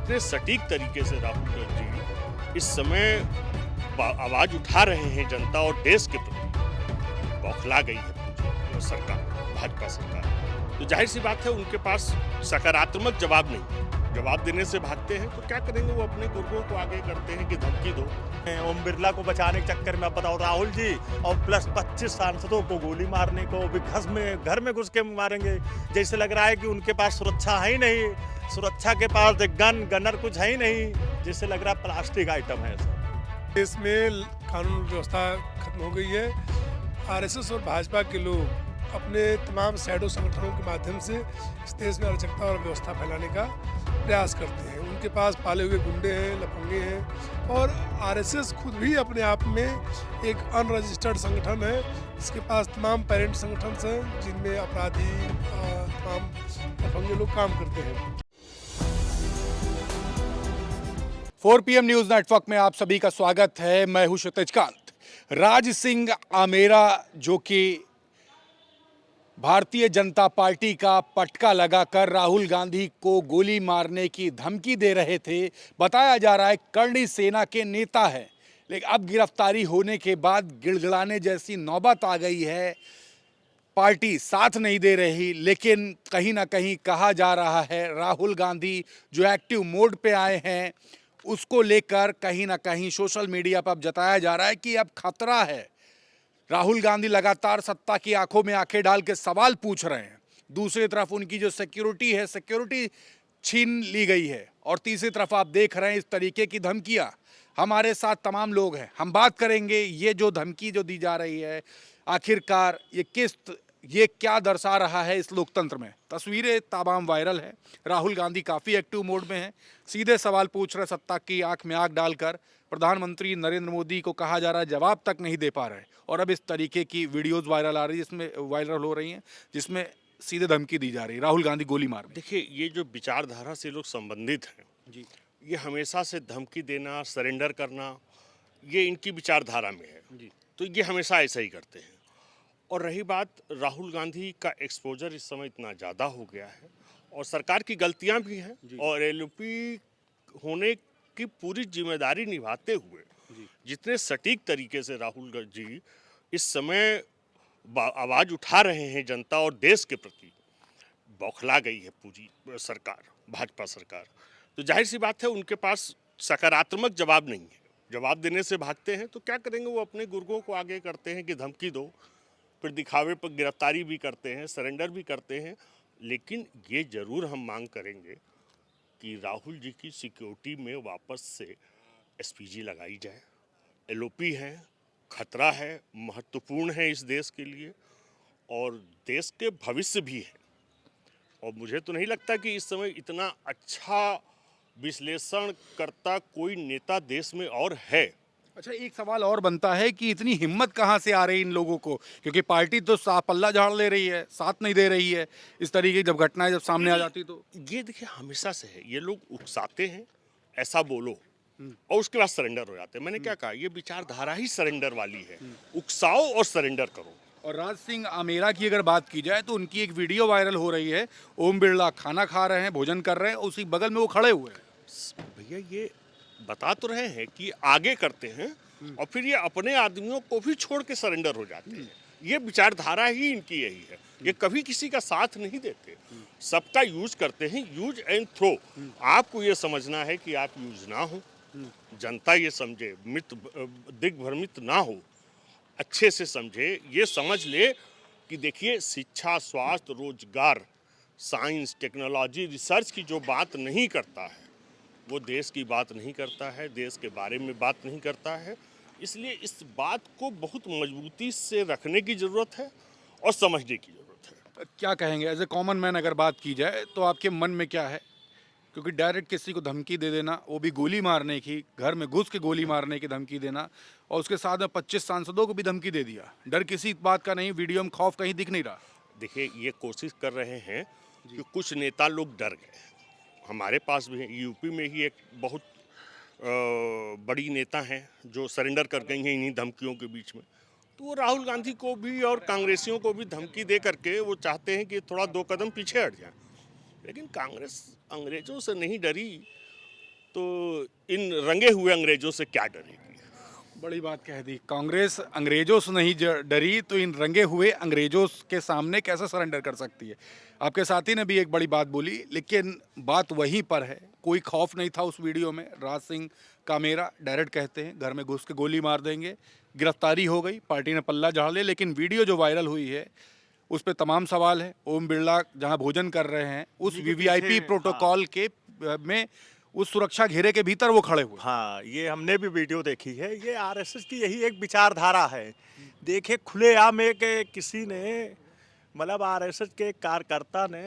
जितने सटीक तरीके से राहुल जी इस समय आवाज उठा रहे हैं जनता और देश के प्रति, बौखला गई है पूरी सरकार, भाजपा सरकार। तो जाहिर सी बात है उनके पास सकारात्मक जवाब नहीं। जवाब देने से भागते हैं तो क्या करेंगे, वो अपने गुर्गों को आगे करते हैं कि धमकी दो। ओम बिरला को बचाने के चक्कर में अब बताओ राहुल जी और प्लस 25 सांसदों को गोली मारने को भी घर में घुस के मारेंगे। जैसे लग रहा है कि उनके पास सुरक्षा है ही नहीं, सुरक्षा के पास गनर कुछ है ही नहीं, जैसे लग रहा है प्लास्टिक आइटम है सब। देश में कानून व्यवस्था खत्म हो गई है। आरएसएस और भाजपा के लोग अपने तमाम शैडो संगठनों के माध्यम से इस देश में अराजकता और व्यवस्था फैलाने का प्रयास करते हैं। उनके पास पाले हुए गुंडे हैं, लफंगे हैं, और आरएसएस खुद भी अपने आप में एक अनरजिस्टर्ड संगठन है, जिसके पास तमाम पेरेंट संगठन हैं जिनमें अपराधी तमाम लफंगे लोग काम करते हैं। 4 PM न्यूज नेटवर्क में आप सभी का स्वागत है। मैं हूं क्षितिज कांत। राज सिंह आमेरा जो कि भारतीय जनता पार्टी का पटका लगाकर राहुल गांधी को गोली मारने की धमकी दे रहे थे, बताया जा रहा है करणी सेना के नेता है, लेकिन अब गिरफ्तारी होने के बाद गिड़गिड़ाने जैसी नौबत आ गई है। पार्टी साथ नहीं दे रही, लेकिन कहीं ना कहीं कहा जा रहा है राहुल गांधी जो एक्टिव मोड पे आए हैं उसको लेकर कहीं ना कहीं सोशल मीडिया पर अब जताया जा रहा है कि अब खतरा है। राहुल गांधी लगातार सत्ता की आंखों में आंखें डाल के सवाल पूछ रहे हैं। दूसरी तरफ उनकी जो सिक्योरिटी है, सिक्योरिटी छीन ली गई है, और तीसरी तरफ आप देख रहे हैं इस तरीके की धमकियां। हमारे साथ तमाम लोग हैं, हम बात करेंगे ये जो धमकी जो दी जा रही है आखिरकार ये क्या दर्शा रहा है इस लोकतंत्र में। तस्वीरें तमाम वायरल है, राहुल गांधी काफ़ी एक्टिव मोड में हैं, सीधे सवाल पूछ रहे, सत्ता की आंख में आंख डालकर। प्रधानमंत्री नरेंद्र मोदी को कहा जा रहा है जवाब तक नहीं दे पा रहे, और अब इस तरीके की वीडियोस वायरल आ रही है, जिसमें वायरल हो रही हैं जिसमें सीधे धमकी दी जा रही है राहुल गांधी गोली मार। देखिए, ये जो विचारधारा से लोग संबंधित हैं जी, ये हमेशा से धमकी देना, सरेंडर करना, ये इनकी विचारधारा में है जी। तो ये हमेशा ऐसा ही करते हैं। और रही बात राहुल गांधी का एक्सपोजर इस समय इतना ज़्यादा हो गया है, और सरकार की गलतियां भी हैं, और एलओपी होने की पूरी जिम्मेदारी निभाते हुए जितने सटीक तरीके से राहुल जी इस समय आवाज उठा रहे हैं जनता और देश के प्रति, बौखला गई है पूरी सरकार, भाजपा सरकार। तो जाहिर सी बात है उनके पास सकारात्मक जवाब नहीं है। जवाब देने से भागते हैं तो क्या करेंगे, वो अपने गुर्गों को आगे करते हैं कि धमकी दो, फिर दिखावे पर गिरफ्तारी भी करते हैं, सरेंडर भी करते हैं। लेकिन ये जरूर हम मांग करेंगे कि राहुल जी की सिक्योरिटी में वापस से एसपीजी लगाई जाए। एलओपी है, खतरा है, महत्वपूर्ण है इस देश के लिए, और देश के भविष्य भी है। और मुझे तो नहीं लगता कि इस समय इतना अच्छा विश्लेषण करता कोई नेता देश में और है। अच्छा, एक सवाल और बनता है कि इतनी हिम्मत कहाँ से आ रही इन लोगों को, क्योंकि पार्टी तो पल्ला झाड़ ले रही है, साथ नहीं दे रही है। इस तरीके की जब घटनाएं जब सामने आ जाती तो ये देखिए हमेशा से है, ये लोग उकसाते हैं ऐसा बोलो और उसके बाद सरेंडर हो जाते हैं। मैंने क्या कहा, ये विचारधारा ही सरेंडर वाली है, उकसाओ और सरेंडर करो। और राज सिंह आमेरा की अगर बात की जाए तो उनकी एक वीडियो वायरल हो रही है, ओम बिरला खाना खा रहे हैं, भोजन कर रहे हैं, उसी बगल में वो खड़े हुए हैं। भैया ये बता तो रहे हैं कि आगे करते हैं और फिर ये अपने आदमियों को भी छोड़ के सरेंडर हो जाते हैं। ये विचारधारा ही इनकी यही है, ये कभी किसी का साथ नहीं देते, सबका यूज करते हैं, यूज एंड थ्रो। आपको ये समझना है कि आप यूज ना हो, जनता ये समझे, दिग्भ्रमित ना हो, अच्छे से समझे, ये समझ ले कि देखिए शिक्षा, स्वास्थ्य, रोजगार, साइंस, टेक्नोलॉजी, रिसर्च की जो बात नहीं करता है वो देश की बात नहीं करता है, देश के बारे में बात नहीं करता है। इसलिए इस बात को बहुत मजबूती से रखने की ज़रूरत है और समझने की ज़रूरत है। क्या कहेंगे एज ए कॉमन मैन, अगर बात की जाए तो आपके मन में क्या है? क्योंकि डायरेक्ट किसी को धमकी दे देना, वो भी गोली मारने की, घर में घुस के गोली मारने की धमकी देना, और उसके साथ में 25 सांसदों को भी धमकी दे दिया। डर किसी बात का नहीं, वीडियो में खौफ कहीं दिख नहीं रहा। देखिए, ये कोशिश कर रहे हैं कि कुछ नेता लोग डर गए। हमारे पास भी यूपी में ही एक बहुत बड़ी नेता हैं जो सरेंडर कर गई हैं इन्हीं धमकियों के बीच में। तो वो राहुल गांधी को भी और कांग्रेसियों को भी धमकी दे करके वो चाहते हैं कि थोड़ा 2 कदम पीछे हट जाए। लेकिन कांग्रेस अंग्रेजों से नहीं डरी, तो इन रंगे हुए अंग्रेजों से क्या डरेगी। बड़ी बात कह दी। कांग्रेस अंग्रेजों से नहीं डरी तो इन रंगे हुए अंग्रेजों के सामने कैसे सरेंडर कर सकती है। आपके साथी ने भी एक बड़ी बात बोली, लेकिन बात वहीं पर है। कोई खौफ नहीं था उस वीडियो में। राज सिंह कामेरा डायरेक्ट कहते हैं घर में घुस के गोली मार देंगे। गिरफ्तारी हो गई, पार्टी ने पल्ला झाड़ लिया। लेकिन वीडियो जो वायरल हुई है उस पर तमाम सवाल है। ओम बिरला जहां भोजन कर रहे हैं उस वीवीआईपी प्रोटोकॉल के में उस सुरक्षा घेरे के भीतर वो खड़े हुए। हाँ, ये हमने भी वीडियो देखी है। ये आरएसएस की यही एक विचारधारा है। देखिए खुलेआम एक किसी ने मतलब आरएसएस के एक कार्यकर्ता ने,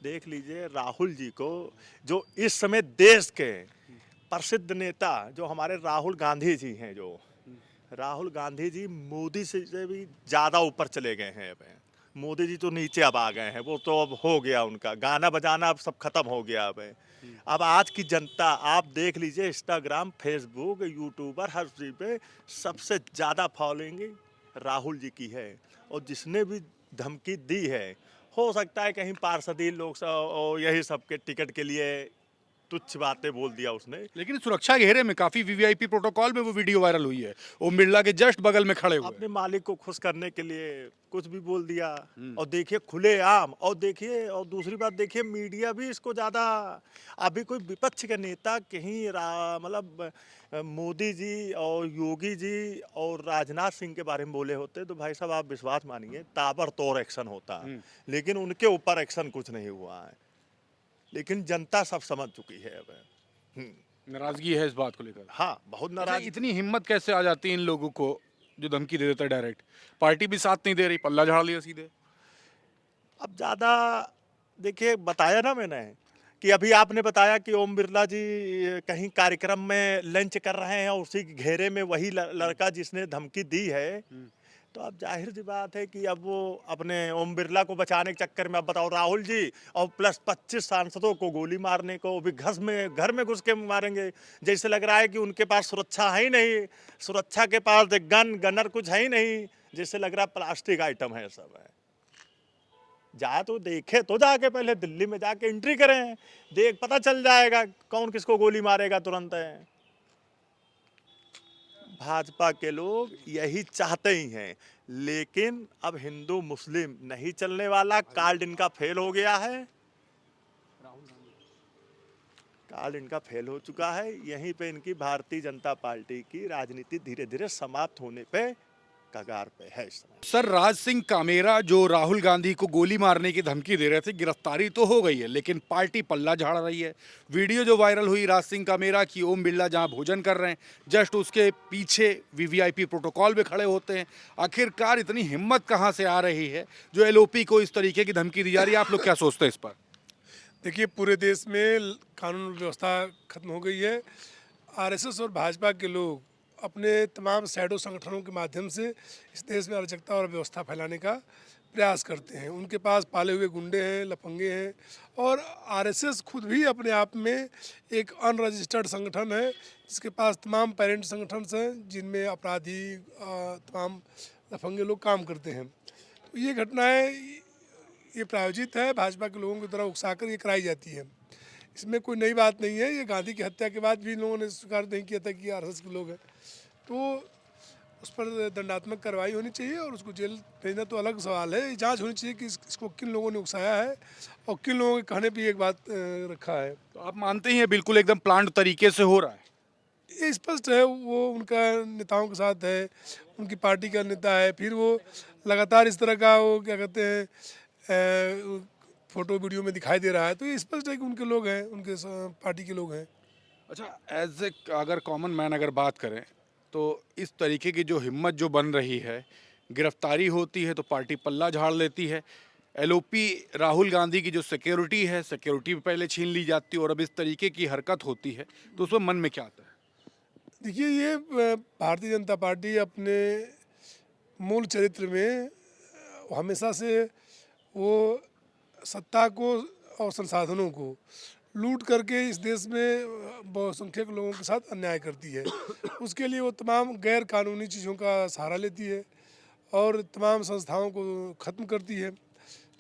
देख लीजिए राहुल जी को, जो इस समय देश के प्रसिद्ध नेता जो हमारे राहुल गांधी जी हैं, जो राहुल गांधी जी मोदी से भी ज़्यादा ऊपर चले गए हैं। अब मोदी जी तो नीचे अब आ गए हैं, वो तो अब हो गया उनका गाना बजाना, अब सब खत्म हो गया। अब आज की जनता आप देख लीजिए, इंस्टाग्राम, फेसबुक, यूट्यूबर, हर चीज़ पे सबसे ज़्यादा फॉलोइंग राहुल जी की है। और जिसने भी धमकी दी है, हो सकता है कहीं पार्षदी लोग और यही सबके टिकट के लिए तुच्छ बातें बोल दिया उसने। लेकिन सुरक्षा घेरे में काफी वीवीआईपी प्रोटोकॉल में वो वीडियो वायरल हुई है। ओम बिरला के जस्ट बगल में खड़े हुए। अपने मालिक को खुश करने के लिए कुछ भी बोल दिया। और देखिए खुलेआम, और देखिए, और दूसरी बात देखिए, मीडिया भी इसको ज़्यादा, अभी कोई विपक्ष के नेता कहीं मतलब मोदी जी और योगी जी और राजनाथ सिंह के बारे में बोले होते तो भाई साहब आप विश्वास मानिए ताबड़तोड़ एक्शन होता। लेकिन उनके ऊपर एक्शन कुछ नहीं हुआ है। लेकिन जनता सब समझ चुकी है अब। नाराजगी है इस बात को लेकर। हाँ, बहुत नाराज। इतनी हिम्मत कैसे आ जाती है इन लोगों को जो धमकी दे देता है डायरेक्ट। पार्टी भी साथ नहीं दे रही, पल्ला झाड़ लिया सीधे। अब ज़्यादा देखिए, बताया ना मैंने कि अभी आपने बताया कि ओम बिरला जी कहीं कार्यक्रम में लंच कर रहे हैं और उसी के घेरे में वही लड़का जिसने धमकी दी है। तो अब जाहिर सी बात है कि अब वो अपने ओम बिरला को बचाने के चक्कर में, अब बताओ राहुल जी और प्लस 25 सांसदों को गोली मारने को भी घर में घुस के मारेंगे। जैसे लग रहा है कि उनके पास सुरक्षा है ही नहीं, सुरक्षा के पास गनर कुछ है ही नहीं। जैसे लग रहा है प्लास्टिक आइटम है सब है। जाए तो देखे तो जाके पहले दिल्ली में जाके एंट्री करें, देख पता चल जाएगा कौन किसको गोली मारेगा तुरंत है। भाजपा के लोग यही चाहते ही हैं, लेकिन अब हिंदू मुस्लिम नहीं चलने वाला। कार्ड इनका फेल हो गया है, कार्ड इनका फेल हो चुका है। यहीं पे इनकी भारतीय जनता पार्टी की राजनीति धीरे धीरे समाप्त होने पे कगार पे है इस समय। सर, राज सिंह कामेरा जो राहुल गांधी को गोली मारने की धमकी दे रहे थे, गिरफ्तारी तो हो गई है, लेकिन पार्टी पल्ला झाड़ रही है। वीडियो जो वायरल हुई राज सिंह कामेरा की, ओम बिरला जहां भोजन कर रहे हैं, जस्ट उसके पीछे वीवीआईपी प्रोटोकॉल में खड़े होते हैं। आखिरकार इतनी हिम्मत कहां से आ रही है जो एलओपी को इस तरीके की धमकी दी जा रही है? आप लोग क्या सोचते हैं इस पर? देखिए, पूरे देश में कानून व्यवस्था खत्म हो गई है। आरएसएस और भाजपा के लोग अपने तमाम शैडो संगठनों के माध्यम से इस देश में अराजकता और व्यवस्था फैलाने का प्रयास करते हैं। उनके पास पाले हुए गुंडे हैं, लफंगे हैं। और आरएसएस खुद भी अपने आप में एक अनरजिस्टर्ड संगठन है, जिसके पास तमाम पेरेंट संगठन हैं जिनमें अपराधी तमाम लफंगे लोग काम करते हैं। तो ये घटनाएँ ये प्रायोजित है, भाजपा के लोगों की तरह उकसाकर ये कराई जाती है। इसमें कोई नई बात नहीं है। ये गांधी की हत्या के बाद भी इन लोगों ने स्वीकार नहीं किया था कि आरएसएस के लोग हैं। तो उस पर दंडात्मक कार्रवाई होनी चाहिए और उसको जेल भेजना तो अलग सवाल है। जांच होनी चाहिए कि इसको किन लोगों ने उकसाया है और किन लोगों के कहने पे एक बात रखा है। तो आप मानते हैं बिल्कुल एकदम प्लान्ड तरीके से हो रहा है? ये स्पष्ट है, वो उनका नेताओं के साथ है, उनकी पार्टी का नेता है। फिर वो लगातार इस तरह का वो क्या कहते हैं फोटो वीडियो में दिखाई दे रहा है। तो ये स्पष्ट है कि उनके लोग हैं, उनके पार्टी के लोग हैं। अच्छा, एज ए अगर कॉमन मैन अगर बात करें तो इस तरीके की जो हिम्मत जो बन रही है, गिरफ्तारी होती है तो पार्टी पल्ला झाड़ लेती है। एलओपी राहुल गांधी की जो सिक्योरिटी है, सिक्योरिटी भी पहले छीन ली जाती है और अब इस तरीके की हरकत होती है, तो उसमें मन में क्या आता है? देखिए, ये भारतीय जनता पार्टी अपने मूल चरित्र में हमेशा से वो सत्ता को और संसाधनों को लूट करके इस देश में बहुसंख्यक लोगों के साथ अन्याय करती है। उसके लिए वो तमाम गैर कानूनी चीज़ों का सहारा लेती है और तमाम संस्थाओं को ख़त्म करती है।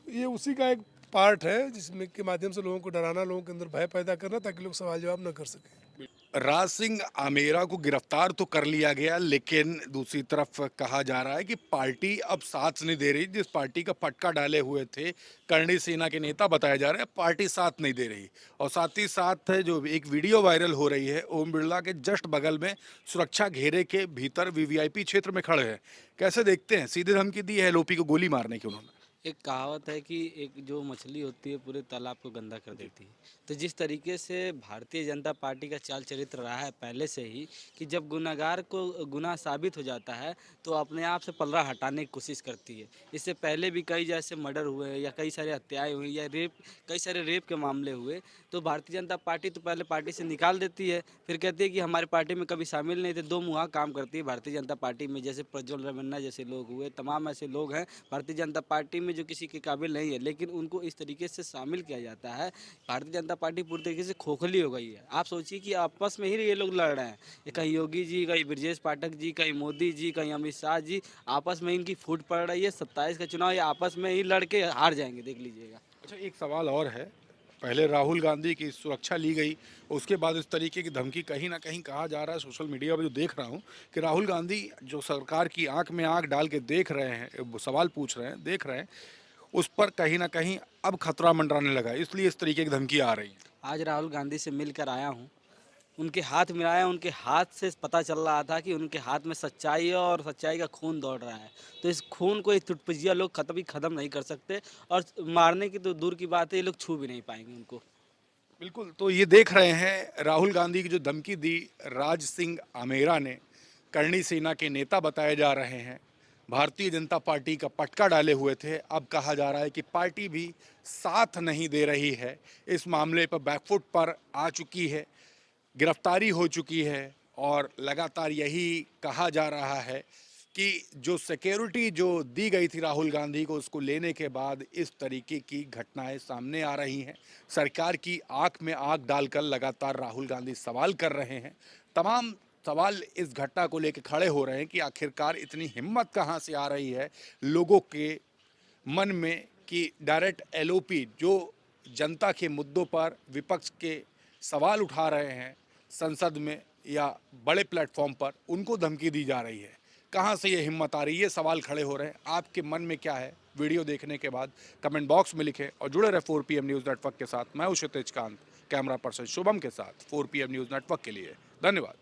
ये उसी का एक पार्ट है जिसमें के माध्यम से लोगों को डराना, लोगों के अंदर भय पैदा करना, ताकि लोग सवाल जवाब न कर सकें। राज सिंह आमेरा को गिरफ्तार तो कर लिया गया, लेकिन दूसरी तरफ कहा जा रहा है कि पार्टी अब साथ नहीं दे रही। जिस पार्टी का पटका डाले हुए थे करणी सेना के नेता बताए जा रहे हैं, पार्टी साथ नहीं दे रही। और साथ ही साथ जो एक वीडियो वायरल हो रही है, ओम बिरला के जस्ट बगल में सुरक्षा घेरे के भीतर वीवीआईपी क्षेत्र में खड़े हैं। कैसे देखते हैं? सीधे धमकी दी है एलओपी को गोली मारने की उन्होंने। एक कहावत है कि एक जो मछली होती है पूरे तालाब को गंदा कर देती है। तो जिस तरीके से भारतीय जनता पार्टी का चाल चरित्र रहा है पहले से ही, कि जब गुनाहगार को गुनाह साबित हो जाता है तो अपने आप से पलड़ा हटाने की कोशिश करती है। इससे पहले भी कई जैसे मर्डर हुए या कई सारे हत्याएं हुई या कई सारे रेप के मामले हुए, तो भारतीय जनता पार्टी तो पहले पार्टी से निकाल देती है, फिर कहती है कि हमारी पार्टी में कभी शामिल नहीं थे। दो मुहा काम करती है भारतीय जनता पार्टी में, जैसे प्रज्वल रमन्ना जैसे लोग हुए, तमाम ऐसे लोग हैं भारतीय जनता पार्टी में जो किसी के काबिल नहीं है, लेकिन उनको इस तरीके से शामिल किया जाता है। भारतीय जनता पार्टी पूरी तरीके से खोखली हो गई है। आप सोचिए कि आपस में ही ये लोग लड़ रहे हैं, कहीं योगी जी, कहीं ब्रजेश पाठक जी, कहीं मोदी जी, कहीं अमित शाह जी, आपस में इनकी फूट पड़ रही है। 27 का चुनाव ये आपस में ही लड़ के हार जाएंगे, देख लीजिएगा। अच्छा, एक सवाल और है। पहले राहुल गांधी की सुरक्षा ली गई, उसके बाद इस तरीके की धमकी कहीं ना कहीं कहा जा रहा है सोशल मीडिया पर, जो देख रहा हूं कि राहुल गांधी जो सरकार की आंख में आंख डाल के देख रहे हैं, सवाल पूछ रहे हैं, देख रहे हैं, उस पर कहीं ना कहीं अब खतरा मंडराने लगा है, इसलिए इस तरीके की धमकी आ रही है। आज राहुल गांधी से मिलकर आया हूँ, उनके हाथ मिलाया, उनके हाथ से पता चल रहा था कि उनके हाथ में सच्चाई है और सच्चाई का खून दौड़ रहा है। तो इस खून को इस चुटपुजिया लोग कभी ख़त्म नहीं कर सकते, और मारने की तो दूर की बात है, ये लोग छू भी नहीं पाएंगे उनको। बिल्कुल, तो ये देख रहे हैं राहुल गांधी की जो धमकी दी राज सिंह आमेरा ने, करणी सेना के नेता बताए जा रहे हैं, भारतीय जनता पार्टी का पटका डाले हुए थे। अब कहा जा रहा है कि पार्टी भी साथ नहीं दे रही है, इस मामले पर बैकफुट पर आ चुकी है, गिरफ्तारी हो चुकी है। और लगातार यही कहा जा रहा है कि जो सिक्योरिटी जो दी गई थी राहुल गांधी को, उसको लेने के बाद इस तरीके की घटनाएं सामने आ रही हैं। सरकार की आंख में आंख डालकर लगातार राहुल गांधी सवाल कर रहे हैं। तमाम सवाल इस घटना को लेकर खड़े हो रहे हैं कि आखिरकार इतनी हिम्मत कहां से आ रही है लोगों के मन में कि डायरेक्ट एलओपी, जो जनता के मुद्दों पर विपक्ष के सवाल उठा रहे हैं संसद में या बड़े प्लेटफॉर्म पर, उनको धमकी दी जा रही है। कहां से ये हिम्मत आ रही है, ये सवाल खड़े हो रहे हैं। आपके मन में क्या है? वीडियो देखने के बाद कमेंट बॉक्स में लिखें और जुड़े रहे 4PM न्यूज़ नेटवर्क के साथ। मैं हूं क्षितिज कांत, कैमरा पर्सन शुभम के साथ 4PM न्यूज़ नेटवर्क के लिए धन्यवाद।